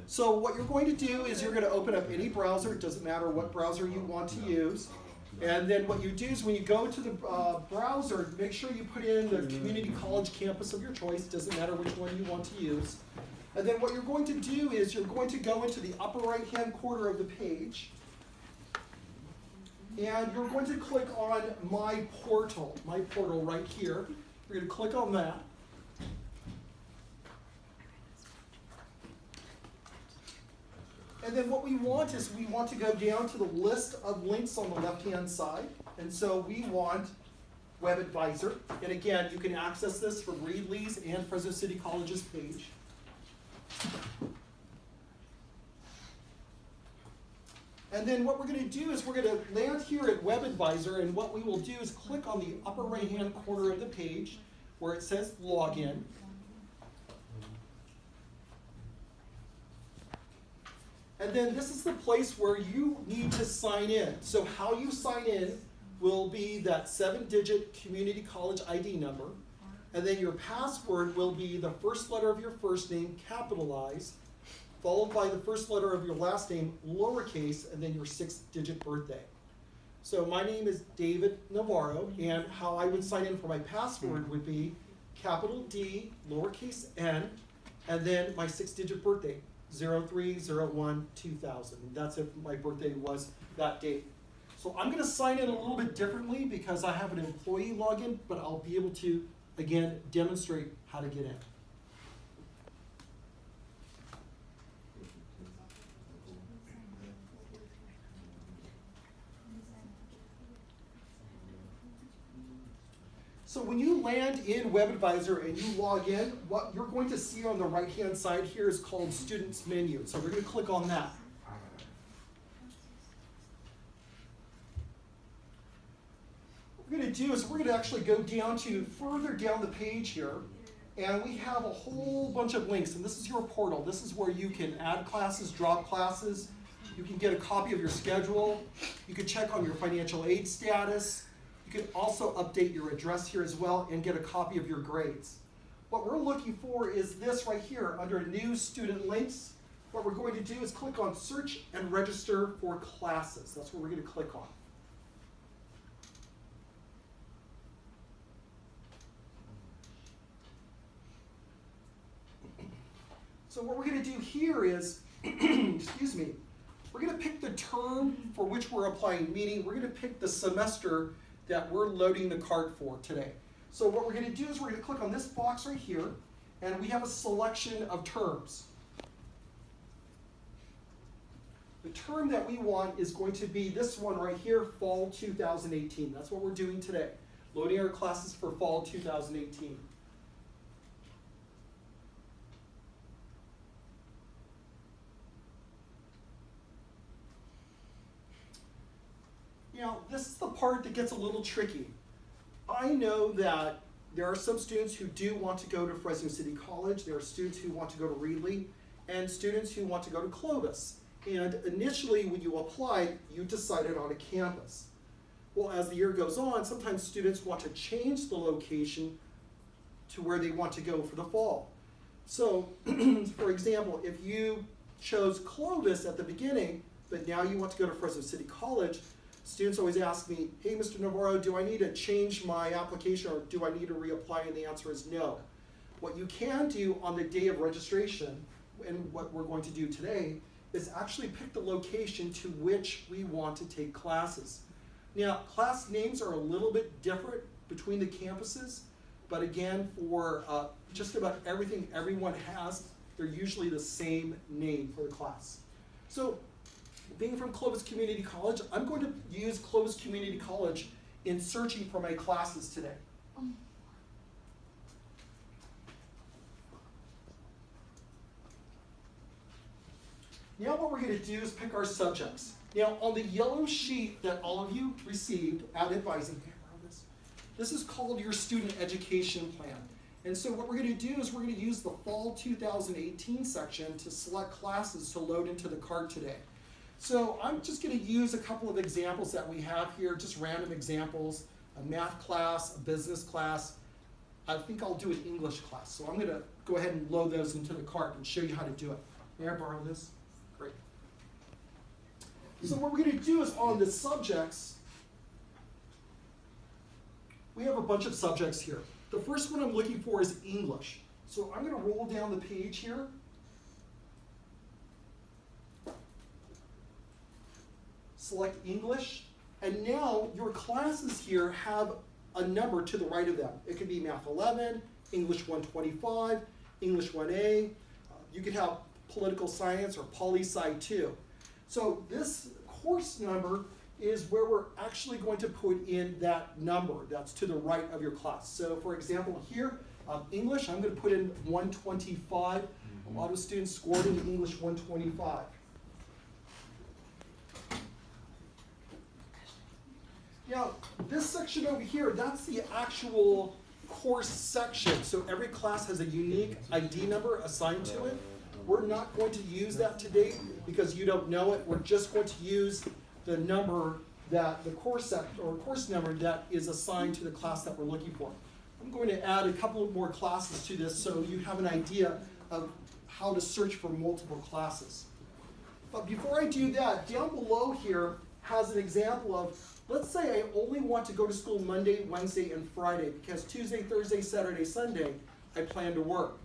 So what you're going to do is you're going to open up any browser. It doesn't matter what browser you want to use. And then what you do is when you go to the browser, make sure you put in the community college campus of your choice. Doesn't matter which one you want to use. And then what you're going to do is you're going to go into the upper right-hand corner of the page. And you're going to click on My Portal right here. You're going to click on that. And then what we want is we want to go down to the list of links on the left-hand side. And so we want Web Advisor. And again, you can access this from Reedley's and Fresno City College's page. And then what we're going to do is we're going to land here at Web Advisor, and what we will do is click on the upper right-hand corner of the page where it says Login. And then this is the place where you need to sign in. So how you sign in will be that 7-digit community college ID number. And then your password will be the first letter of your first name, capitalized, followed by the first letter of your last name, lowercase, and then your 6-digit birthday. So my name is David Navarro, and how I would sign in for my password would be capital D, lowercase n, and then my 6-digit birthday. 03/01/2000. That's if my birthday was that date. So I'm going to sign in a little bit differently because I have an employee login, but I'll be able to, again, demonstrate how to get in. So when you land in Web Advisor and you log in, what you're going to see on the right-hand side here is called Students Menu. So we're going to click on that. What we're going to do is we're going to actually go down to further down the page here, and we have a whole bunch of links. And this is your portal. This is where you can add classes, drop classes. You can get a copy of your schedule. You can check on your financial aid status. You can also update your address here as well and get a copy of your grades. What we're looking for is this right here under New Student Links. What we're going to do is click on Search and Register for Classes. That's what we're going to click on. So what we're going to do here is, excuse me, we're going to pick the term for which we're applying, meaning we're going to pick the semester that we're loading the cart for today. So what we're going to do is we're going to click on this box right here, and we have a selection of terms. The term that we want is going to be this one right here, Fall 2018. That's what we're doing today, loading our classes for Fall 2018. Now, this is the part that gets a little tricky. I know that there are some students who do want to go to Fresno City College, there are students who want to go to Reedley, and students who want to go to Clovis. And initially, when you applied, you decided on a campus. Well, as the year goes on, sometimes students want to change the location to where they want to go for the fall. So, for example, if you chose Clovis at the beginning, but now you want to go to Fresno City College, students always ask me, hey, Mr. Navarro, do I need to change my application or do I need to reapply? And the answer is no. What you can do on the day of registration, and what we're going to do today, is actually pick the location to which we want to take classes. Now, class names are a little bit different between the campuses, but again, for just about everything everyone has, they're usually the same name for the class. So, being from Clovis Community College, I'm going to use Clovis Community College in searching for my classes today. Now what we're going to do is pick our subjects. Now on the yellow sheet that all of you received at advising, this is called your student education plan. And so what we're going to do is we're going to use the Fall 2018 section to select classes to load into the cart today. So I'm just going to use a couple of examples that we have here, just random examples, a math class, a business class. I think I'll do an English class. So I'm going to go ahead and load those into the cart and show you how to do it. May I borrow this? Great. So what we're going to do is on the subjects, we have a bunch of subjects here. The first one I'm looking for is English. So I'm going to roll down the page here. Select English. And now your classes here have a number to the right of them. It could be Math 11, English 125, English 1A. You could have Political Science or Poli-Sci 2. So this course number is where we're actually going to put in that number that's to the right of your class. So for example here, English, I'm going to put in 125. A lot of students scored in English 125. Now, this section over here, that's the actual course section. So every class has a unique ID number assigned to it. We're not going to use that today because you don't know it. We're just going to use the number that the course number that is assigned to the class that we're looking for. I'm going to add a couple of more classes to this so you have an idea of how to search for multiple classes. But before I do that, down below here has an example of, let's say I only want to go to school Monday, Wednesday, and Friday because Tuesday, Thursday, Saturday, Sunday, I plan to work.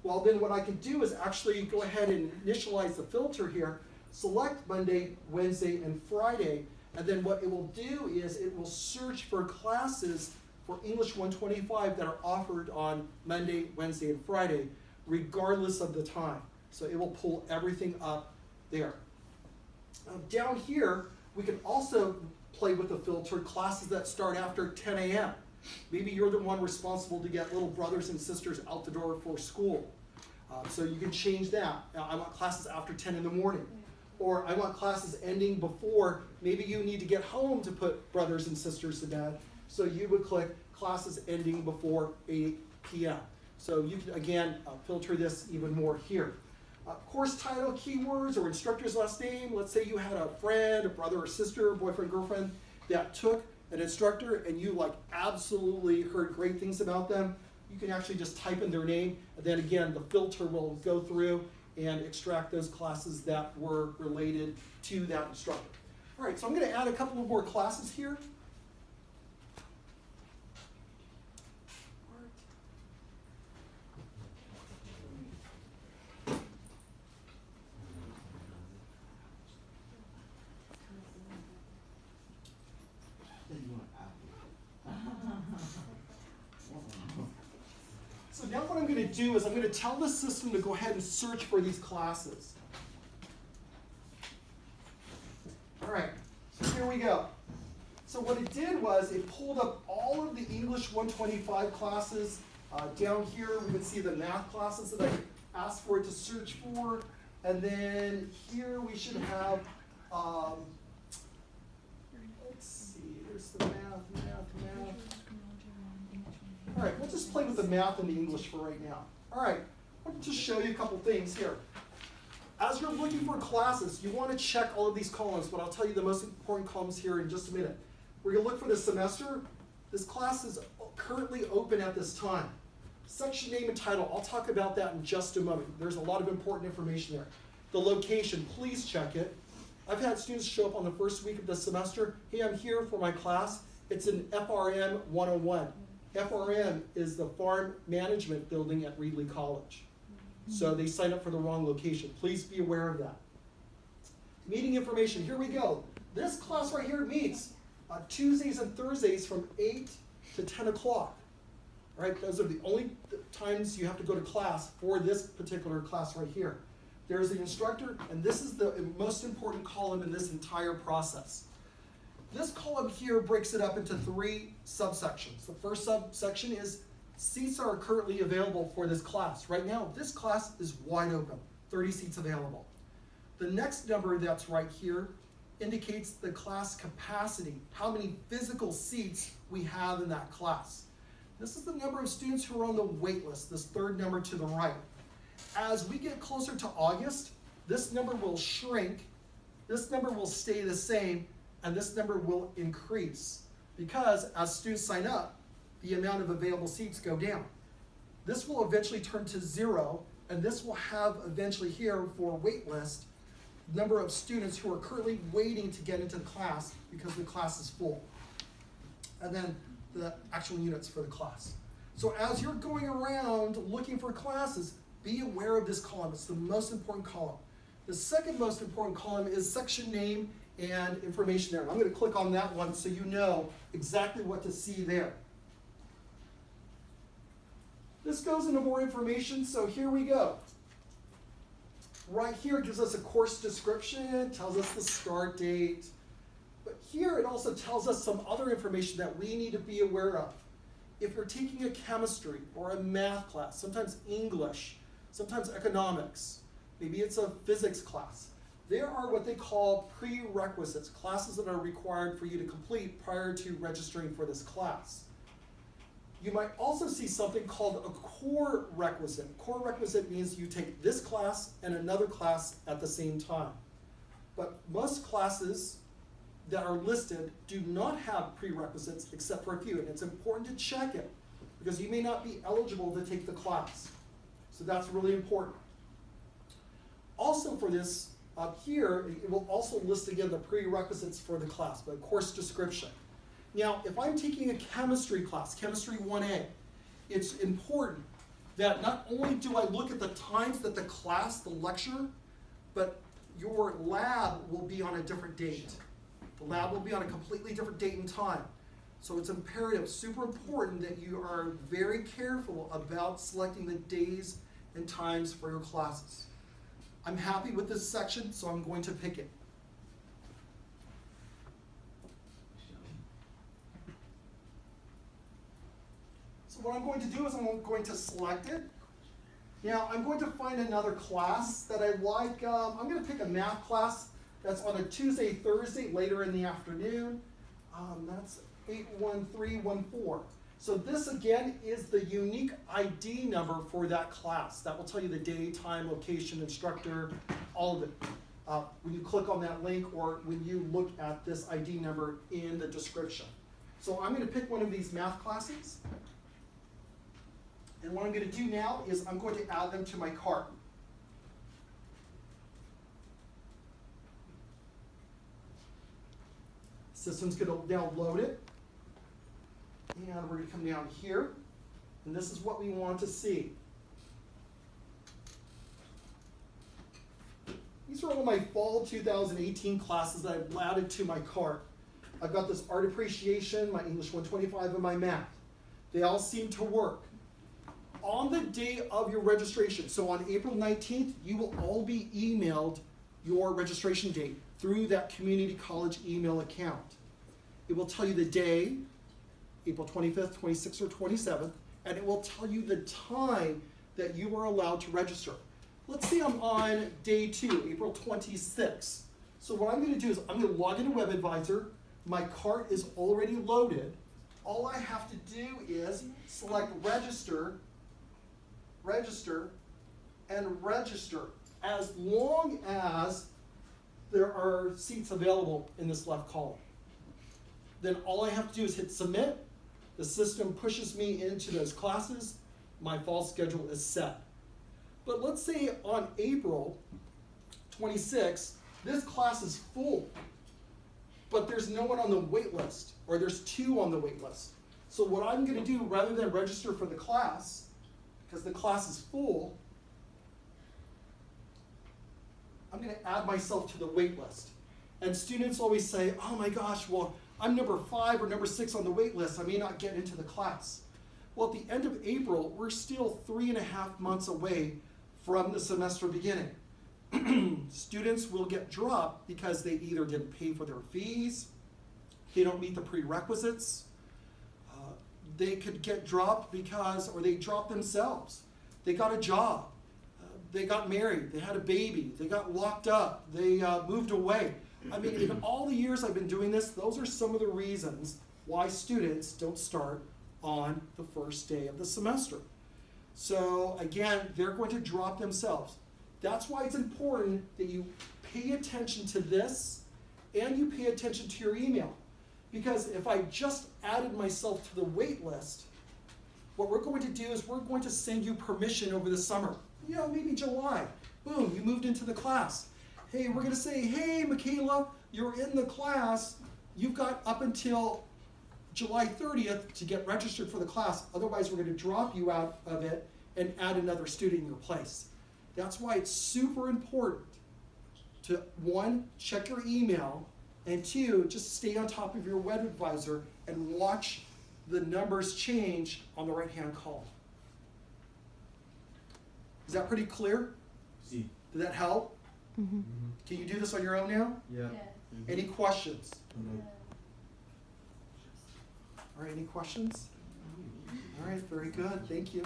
Well, then what I can do is actually go ahead and initialize the filter here, select Monday, Wednesday, and Friday, and then what it will do is it will search for classes for English 125 that are offered on Monday, Wednesday, and Friday, regardless of the time. So it will pull everything up there. Down here, we can also play with the filter classes that start after 10 a.m. Maybe you're the one responsible to get little brothers and sisters out the door for school. So you can change that. Now, I want classes after 10 in the morning. Or I want classes ending before, maybe you need to get home to put brothers and sisters to bed. So you would click classes ending before 8 p.m. So you can, again, filter this even more here. Course title, keywords, or instructor's last name. Let's say you had a friend, a brother or sister, boyfriend, girlfriend that took an instructor and you absolutely heard great things about them. You can actually just type in their name, and then again, the filter will go through and extract those classes that were related to that instructor. All right, so I'm going to add a couple of more classes here. So now what I'm going to do is I'm going to tell the system to go ahead and search for these classes. All right, so here we go. So what it did was it pulled up all of the English 125 classes. Down here we can see the math classes that I asked for it to search for. And then here we should have, let's see, there's the math. All right, we'll just play with the math and the English for right now. All right, I want to just show you a couple things here. As you're looking for classes, you want to check all of these columns, but I'll tell you the most important columns here in just a minute. We're going to look for the semester. This class is currently open at this time. Section name and title, I'll talk about that in just a moment. There's a lot of important information there. The location, please check it. I've had students show up on the first week of the semester. Hey, I'm here for my class. It's in FRM 101. FRM is the Farm Management Building at Reedley College. So they signed up for the wrong location. Please be aware of that. Meeting information, here we go. This class right here meets Tuesdays and Thursdays from 8 to 10 o'clock. All right, those are the only times you have to go to class for this particular class right here. There's the instructor, and this is the most important column in this entire process. This column here breaks it up into 3 subsections. The first subsection is seats are currently available for this class. Right now, this class is wide open, 30 seats available. The next number that's right here indicates the class capacity, how many physical seats we have in that class. This is the number of students who are on the wait list, this third number to the right. As we get closer to August, this number will shrink, this number will stay the same, and this number will increase because as students sign up, the amount of available seats go down. This will eventually turn to 0 And this will have eventually here for wait list, number of students who are currently waiting to get into the class because the class is full. And then the actual units for the class. So as you're going around looking for classes, be aware of this column. It's the most important column. The second most important column is section name and information there. And I'm going to click on that one so you know exactly what to see there. This goes into more information, so here we go. Right here it gives us a course description, tells us the start date. But here it also tells us some other information that we need to be aware of. If you're taking a chemistry or a math class, sometimes English, sometimes economics, maybe it's a physics class, there are what they call prerequisites, classes that are required for you to complete prior to registering for this class. You might also see something called a core requisite. Core requisite means you take this class and another class at the same time. But most classes that are listed do not have prerequisites except for a few, and it's important to check it because you may not be eligible to take the class. So that's really important. Also for this up here, it will also list again the prerequisites for the class, the course description. Now, if I'm taking a chemistry class, Chemistry 1A, it's important that not only do I look at the times that the class, the lecture, but your lab will be on a different date. The lab will be on a completely different date and time. So it's imperative, super important that you are very careful about selecting the days and times for your classes. I'm happy with this section, so I'm going to pick it. So what I'm going to do is I'm going to select it. Now I'm going to find another class that I like. I'm going to pick a math class that's on a Tuesday, Thursday, later in the afternoon. That's 81314. So this again is the unique ID number for that class. That will tell you the day, time, location, instructor, all of it. When you click on that link or when you look at this ID number in the description. So I'm going to pick one of these math classes. And what I'm going to do now is I'm going to add them to my cart. System's going to now load it. And we're going to come down here. And this is what we want to see. These are all my fall 2018 classes that I've added to my cart. I've got this art appreciation, my English 125, and my math. They all seem to work. On the day of your registration, so on April 19th, you will all be emailed your registration date through that community college email account. It will tell you the day, April 25th, 26th, or 27th, and it will tell you the time that you are allowed to register. Let's say I'm on day 2, April 26th. So what I'm going to do is I'm going to log into WebAdvisor. My cart is already loaded. All I have to do is select register, register, and register as long as there are seats available in this left column. Then all I have to do is hit submit. The system pushes me into those classes. My fall schedule is set. But let's say on April 26th, this class is full, but there's no one on the wait list, or there's 2 on the wait list. So what I'm going to do, rather than register for the class, because the class is full, I'm going to add myself to the wait list. And students always say, oh my gosh, well, I'm number 5 or number 6 on the wait list. I may not get into the class. Well, at the end of April, we're still 3.5 months away from the semester beginning. Students will get dropped because they either didn't pay for their fees, they don't meet the prerequisites, they could get dropped because, or they dropped themselves. They got a job, they got married, they had a baby, they got locked up, they moved away. I mean, in all the years I've been doing this, those are some of the reasons why students don't start on the first day of the semester. So again, they're going to drop themselves. That's why it's important that you pay attention to this and you pay attention to your email. Because if I just added myself to the wait list, what we're going to do is we're going to send you permission over the summer. you know, maybe July. Boom, you moved into the class. Hey, we're gonna say, hey, Michaela, you're in the class. You've got up until July 30th to get registered for the class. Otherwise, we're gonna drop you out of it and add another student in your place. That's why it's super important to, one, check your email, and two, just stay on top of your web advisor and watch the numbers change on the right-hand column. Is that pretty clear? See. Did that help? Mm-hmm. Can you do this on your own now? Yeah. Any questions? No. All right, any questions? All right, very good, thank you.